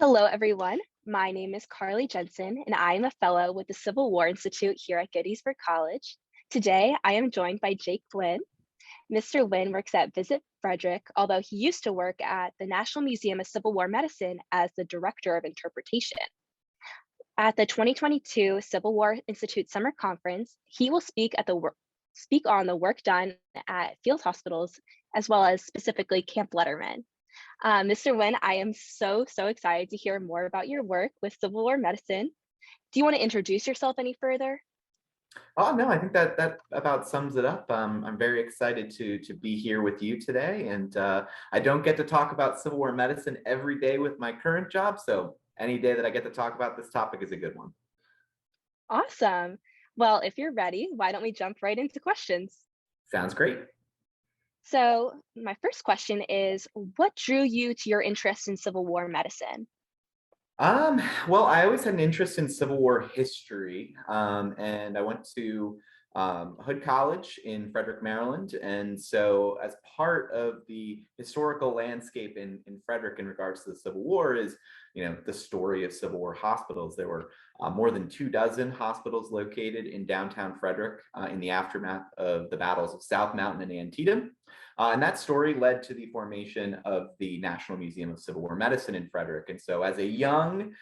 Hello, everyone. My name is Carly Jensen, and I am a fellow with the Civil War Institute here at Gettysburg College. Today, I am joined by Jake Wynn. Mr. Wynn works at Visit Frederick, although he used to work at the National Museum of Civil War Medicine as the Director of Interpretation. At the 2022 Civil War Institute Summer Conference, he will speak on the work done at field hospitals, as well as specifically Camp Letterman. Mr. Wynn, I am so excited to hear more about your work with Civil War medicine. Do you want to introduce yourself any further? Oh no, I think that about sums it up. I'm very excited to be here with you today, and I don't get to talk about Civil War medicine every day with my current job, so any day that I get to talk about this topic is a good one. Awesome. Well, if you're ready, why don't we jump right into questions? Sounds great. So, my first question is, what drew you to your interest in Civil War medicine? Well, I always had an interest in Civil War history, and I went to Hood College in Frederick, Maryland. And so, as part of the historical landscape in Frederick in regards to the Civil War, is the story of Civil War hospitals. There were more than 24 hospitals located in downtown Frederick in the aftermath of the battles of South Mountain and Antietam. And that story led to the formation of the National Museum of Civil War Medicine in Frederick. And so, as a young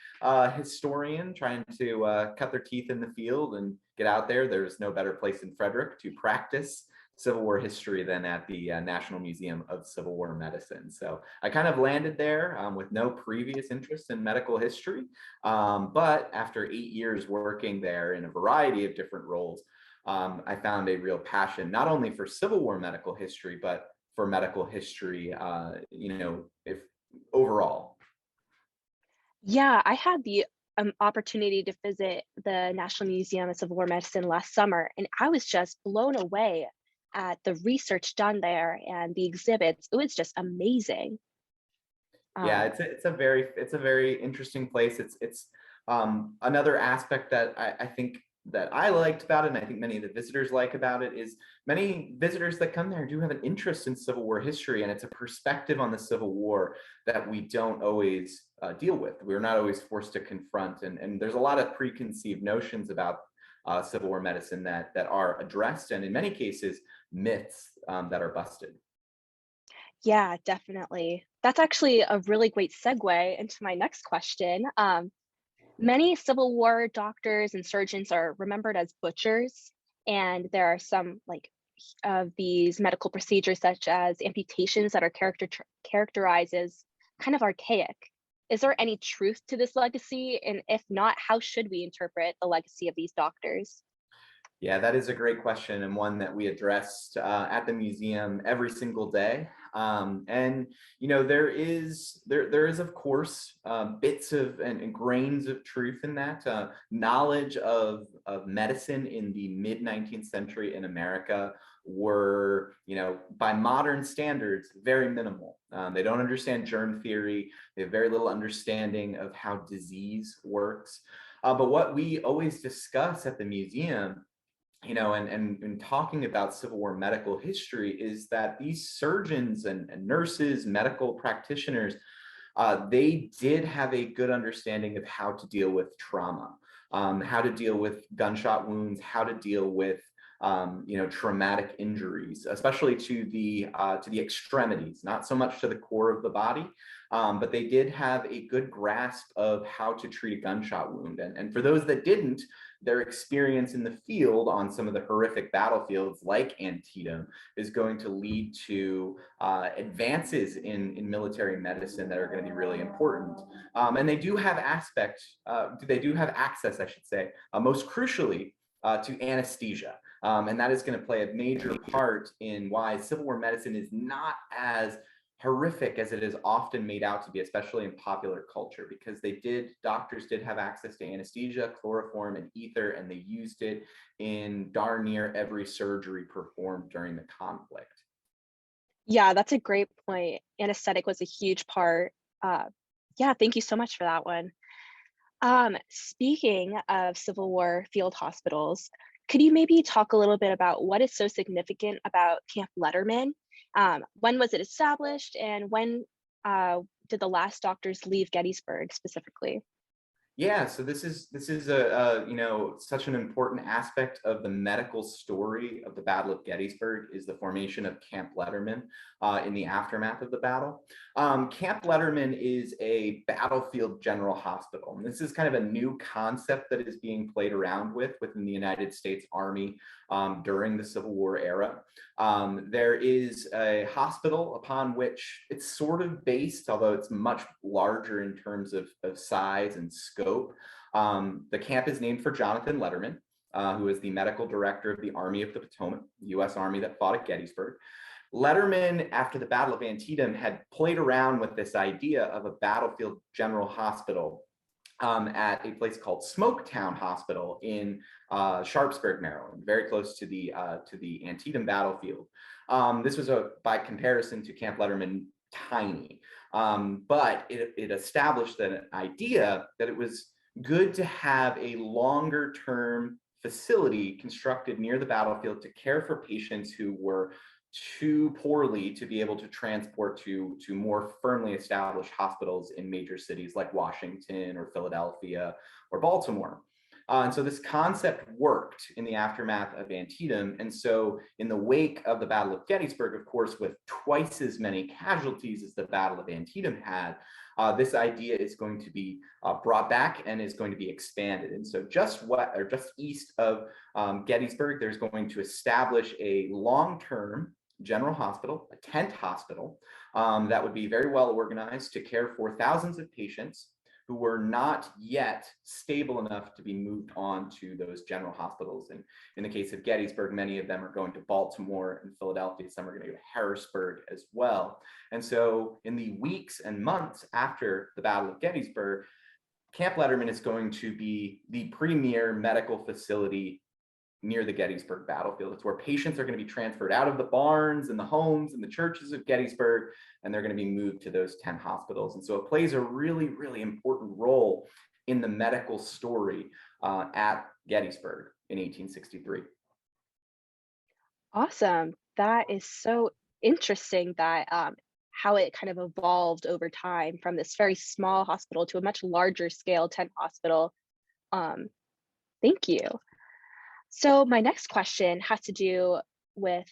historian trying to cut their teeth in the field and get out there, there's no better place in Frederick to practice Civil War history than at the National Museum of Civil War Medicine. So I kind of landed there with no previous interest in medical history. But after 8 years working there in a variety of different roles, I found a real passion, not only for Civil War medical history, but for medical history, if overall. Yeah, I had the opportunity to visit the National Museum of Civil War Medicine last summer, and I was just blown away at the research done there and the exhibits. It was just amazing. Yeah, Um, it's a very interesting place. It's another aspect that I think that I liked about it, and I think many of the visitors like about it, is many visitors that come there do have an interest in Civil War history, and it's a perspective on the Civil War that we don't always deal with. We're not always forced to confront, and there's a lot of preconceived notions about Civil War medicine that are addressed, and in many cases, myths that are busted. yeah, definitely. That's actually a really great segue into my next question. Many Civil War doctors and surgeons are remembered as butchers, and there are some of these medical procedures, such as amputations, that are characterized as kind of archaic. Is there any truth to this legacy? And if not, how should we interpret the legacy of these doctors? Yeah, that is a great question, and one that we addressed at the museum every single day. And there is of course bits of and grains of truth in that. Knowledge of medicine in the mid 19th century in America were, by modern standards, very minimal. They don't understand germ theory. They have very little understanding of how disease works. But what we always discuss at the museum, and talking about Civil War medical history, is that these surgeons and nurses, medical practitioners, they did have a good understanding of how to deal with trauma, how to deal with gunshot wounds, how to deal with traumatic injuries, especially to the extremities, not so much to the core of the body, but they did have a good grasp of how to treat a gunshot wound. And for those that didn't, their experience in the field on some of the horrific battlefields like Antietam is going to lead to advances in military medicine that are going to be really important. And they do have access, I should say, most crucially, to anesthesia. And that is going to play a major part in why Civil War medicine is not as horrific as it is often made out to be, especially in popular culture, because doctors did have access to anesthesia, chloroform, and ether, and they used it in darn near every surgery performed during the conflict. Yeah, that's a great point. Anesthetic was a huge part. Uh, yeah, thank you so much for that one. Speaking of Civil War field hospitals, could you maybe talk a little bit about what is so significant about Camp Letterman? When was it established, and when did the last doctors leave Gettysburg specifically? Yeah, so this is a such an important aspect of the medical story of the Battle of Gettysburg is the formation of Camp Letterman in the aftermath of the battle. Camp Letterman is a battlefield general hospital, and this is kind of a new concept that is being played around with within the United States Army during the Civil War era. There is a hospital upon which it's sort of based, although it's much larger in terms of size and scope. The camp is named for Jonathan Letterman, who is the medical director of the Army of the Potomac, U.S. Army that fought at Gettysburg. Letterman, after the Battle of Antietam, had played around with this idea of a battlefield general hospital at a place called Smoketown Hospital in Sharpsburg, Maryland, very close to the Antietam battlefield. This was, by comparison to Camp Letterman, tiny, but it established an idea that it was good to have a longer term facility constructed near the battlefield to care for patients who were too poorly to be able to transport to more firmly established hospitals in major cities like Washington or Philadelphia or Baltimore. And so this concept worked in the aftermath of Antietam. And so in the wake of the Battle of Gettysburg, of course, with twice as many casualties as the Battle of Antietam had, this idea is going to be brought back and is going to be expanded. And so just east of Gettysburg, there's going to establish a long-term general hospital, a tent hospital that would be very well organized to care for thousands of patients who were not yet stable enough to be moved on to those general hospitals. And in the case of Gettysburg, many of them are going to Baltimore and Philadelphia. Some are going to go to Harrisburg as well. And so in the weeks and months after the Battle of Gettysburg, Camp Letterman is going to be the premier medical facility near the Gettysburg battlefield. It's where patients are going to be transferred out of the barns and the homes and the churches of Gettysburg, and they're going to be moved to those 10 hospitals. And so it plays a really, really important role in the medical story at Gettysburg in 1863. Awesome. That is so interesting that how it kind of evolved over time from this very small hospital to a much larger scale tent hospital. Um, Thank you. So my next question has to do with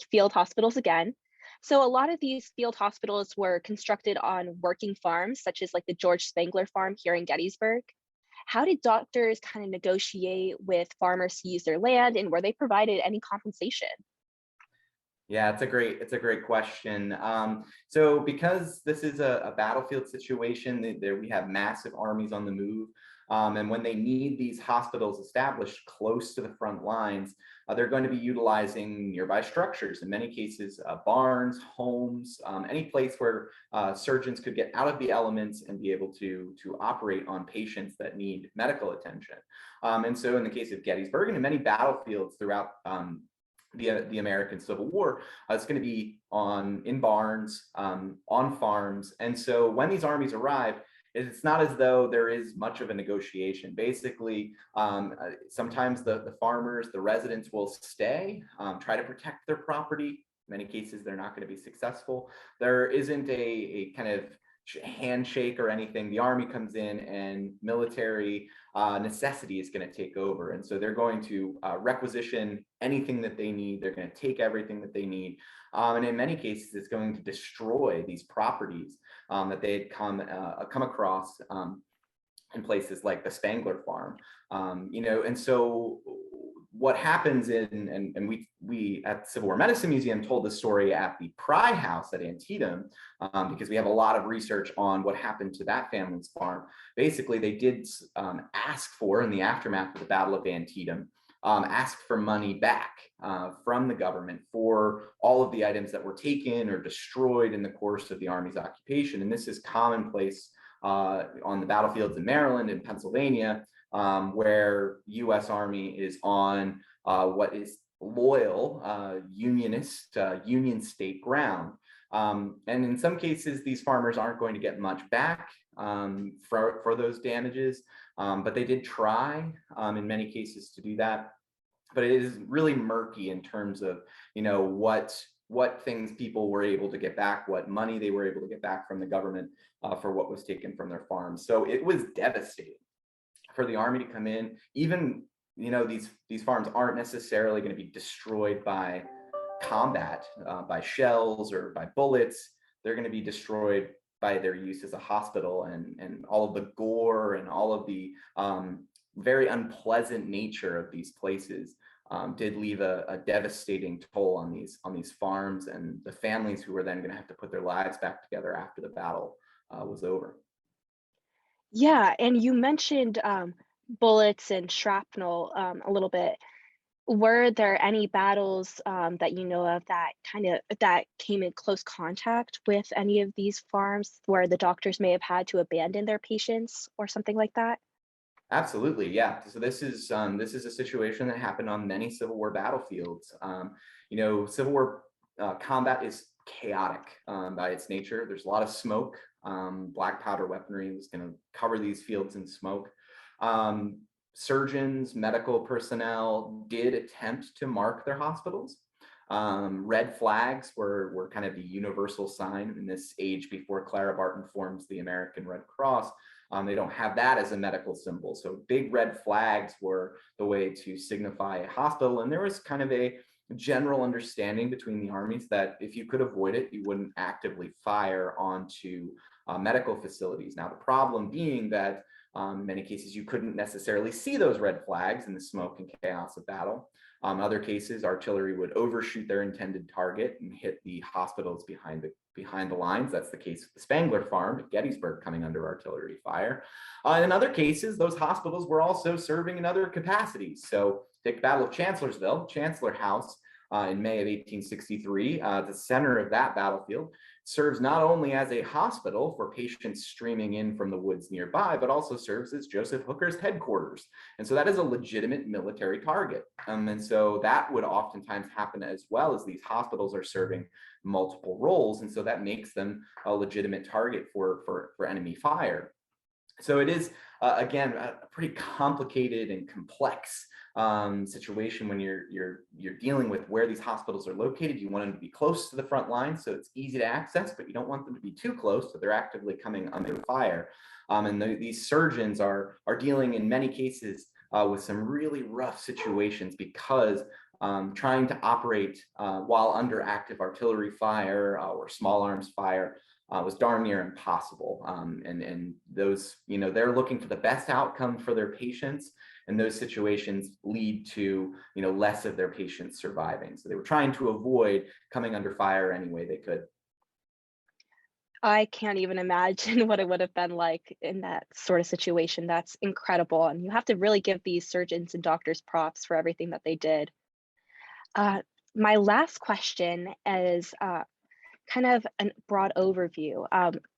field hospitals again. So a lot of these field hospitals were constructed on working farms, such as like the George Spangler Farm here in Gettysburg. How did doctors kind of negotiate with farmers to use their land, and were they provided any compensation? Yeah, it's a great question. So because this is a battlefield situation, there we have massive armies on the move. And when they need these hospitals established close to the front lines, they're going to be utilizing nearby structures, in many cases, barns, homes, any place where surgeons could get out of the elements and be able to operate on patients that need medical attention. And so in the case of Gettysburg and in many battlefields throughout the American Civil War, it's going to be in barns, on farms. And so when these armies arrive, it's not as though there is much of a negotiation. Basically, sometimes the farmers, the residents will stay, try to protect their property. In many cases, they're not going to be successful. There isn't a kind of handshake or anything. The army comes in and military necessity is going to take over. And so they're going to requisition anything that they need. They're going to take everything that they need. And in many cases, it's going to destroy these properties that they had come across in places like the Spangler Farm. And so what happens and we at the Civil War Medicine Museum told the story at the Pry House at Antietam because we have a lot of research on what happened to that family's farm. Basically, they did ask for, in the aftermath of the Battle of Antietam, ask for money back from the government for all of the items that were taken or destroyed in the course of the Army's occupation. And this is commonplace on the battlefields in Maryland and Pennsylvania, where U.S. Army is on what is loyal Unionist, Union state ground. And in some cases, these farmers aren't going to get much back for those damages, but they did try in many cases to do that. But it is really murky in terms of, what what things people were able to get back, what money they were able to get back from the government for what was taken from their farms. So it was devastating for the Army to come in. Even, these farms aren't necessarily going to be destroyed by combat, by shells or by bullets. They're going to be destroyed by their use as a hospital, and all of the gore and all of the very unpleasant nature of these places did leave a devastating toll on these farms and the families who were then going to have to put their lives back together after the battle was over. Yeah, and you mentioned bullets and shrapnel a little bit. Were there any battles that you know of that came in close contact with any of these farms where the doctors may have had to abandon their patients or something like that? Absolutely, yeah. So this is a situation that happened on many Civil War battlefields. Civil War combat is chaotic by its nature. There's a lot of smoke. Black powder weaponry is going to cover these fields in smoke. Surgeons, medical personnel did attempt to mark their hospitals. Red flags were kind of the universal sign in this age before Clara Barton forms the American Red Cross. They don't have that as a medical symbol. So big red flags were the way to signify a hospital. And there was kind of a general understanding between the armies that if you could avoid it, you wouldn't actively fire onto medical facilities. Now, the problem being that in many cases, you couldn't necessarily see those red flags in the smoke and chaos of battle. In other cases, artillery would overshoot their intended target and hit the hospitals behind the lines. That's the case with the Spangler Farm at Gettysburg coming under artillery fire. In other cases, those hospitals were also serving in other capacities. So take the Battle of Chancellorsville, Chancellor House in May of 1863, the center of that battlefield, serves not only as a hospital for patients streaming in from the woods nearby, but also serves as Joseph Hooker's headquarters. And so that is a legitimate military target. And so that would oftentimes happen as well, as these hospitals are serving multiple roles. And so that makes them a legitimate target for enemy fire. So it is, again, a pretty complicated and complex situation when you're dealing with where these hospitals are located. You want them to be close to the front line so it's easy to access, but you don't want them to be too close so they're actively coming under fire. These surgeons are dealing in many cases with some really rough situations because trying to operate while under active artillery fire or small arms fire was darn near impossible. And those, they're looking for the best outcome for their patients, and those situations lead to, less of their patients surviving. So they were trying to avoid coming under fire any way they could. I can't even imagine what it would have been like in that sort of situation. That's incredible. And you have to really give these surgeons and doctors props for everything that they did. Uh, my last question is kind of a broad overview.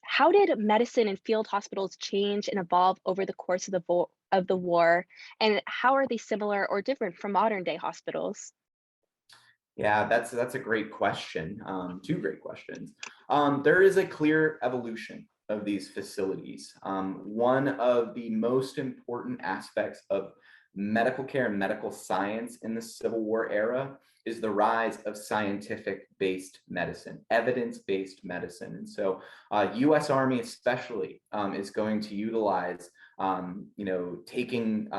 How did medicine and field hospitals change and evolve over the course of the war, and how are they similar or different from modern day hospitals? Yeah, that's a great question. Two great questions. There is a clear evolution of these facilities. One of the most important aspects of medical care and medical science in the Civil War era is the rise of scientific-based medicine, evidence-based medicine. And so US Army especially is going to utilize, taking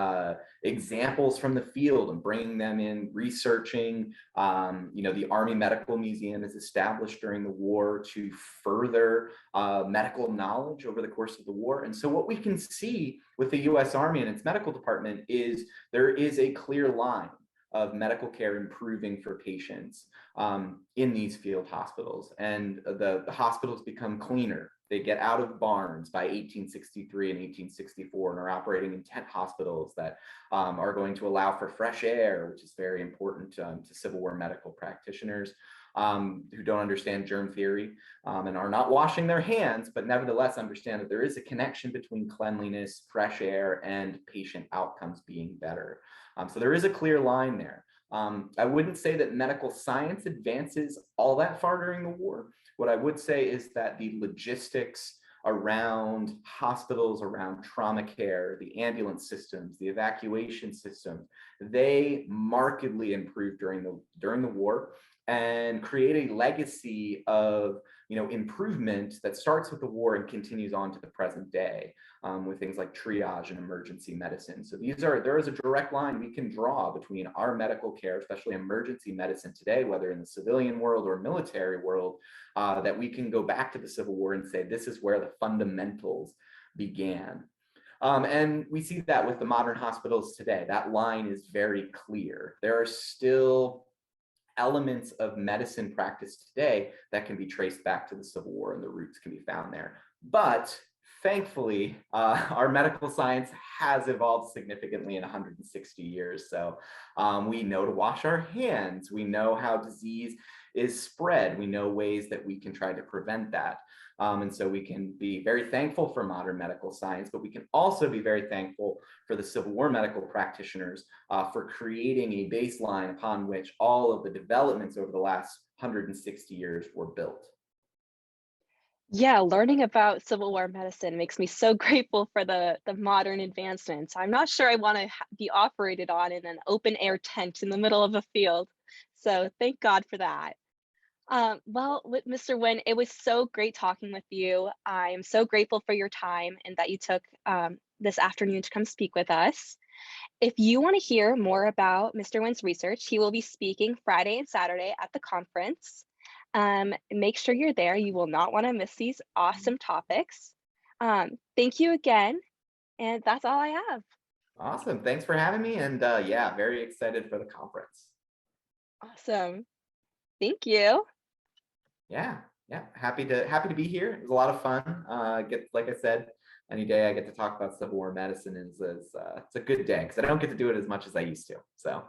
examples from the field and bringing them in, researching. The Army Medical Museum is established during the war to further medical knowledge over the course of the war. And so what we can see with the US Army and its medical department is there is a clear line of medical care improving for patients in these field hospitals. And the hospitals become cleaner. They get out of barns by 1863 and 1864 and are operating in tent hospitals that are going to allow for fresh air, which is very important to Civil War medical practitioners who don't understand germ theory and are not washing their hands, but nevertheless understand that there is a connection between cleanliness, fresh air, and patient outcomes being better. So there is a clear line there. I wouldn't say that medical science advances all that far during the war. What I would say is that the logistics around hospitals, around trauma care, the ambulance systems, the evacuation systems, they markedly improved during the war. and create a legacy of improvement that starts with the war and continues on to the present day, with things like triage and emergency medicine. So there is a direct line we can draw between our medical care, especially emergency medicine today, whether in the civilian world or military world, that we can go back to the Civil War and say this is where the fundamentals began. And we see that with the modern hospitals today. That line is very clear. There are still elements of medicine practice today that can be traced back to the Civil War, and the roots can be found there. But thankfully, our medical science has evolved significantly in 160 years. So we know to wash our hands. We know how disease is spread. We know ways that we can try to prevent that. And so we can be very thankful for modern medical science, but we can also be very thankful for the Civil War medical practitioners for creating a baseline upon which all of the developments over the last 160 years were built. Yeah, learning about Civil War medicine makes me so grateful for the modern advancements. I'm not sure I want to be operated on in an open air tent in the middle of a field. So thank God for that. Well, with Mr. Wynn, it was so great talking with you. I am so grateful for your time and that you took this afternoon to come speak with us. If you want to hear more about Mr. Wynn's research, he will be speaking Friday and Saturday at the conference. Make sure you're there. You will not want to miss these awesome topics. Thank you again. And that's all I have. Awesome. Thanks for having me. And yeah, very excited for the conference. Awesome. Thank you. Yeah, happy to be here. It was a lot of fun. Like I said, any day I get to talk about Civil War medicine is it's a good day because I don't get to do it as much as I used to. So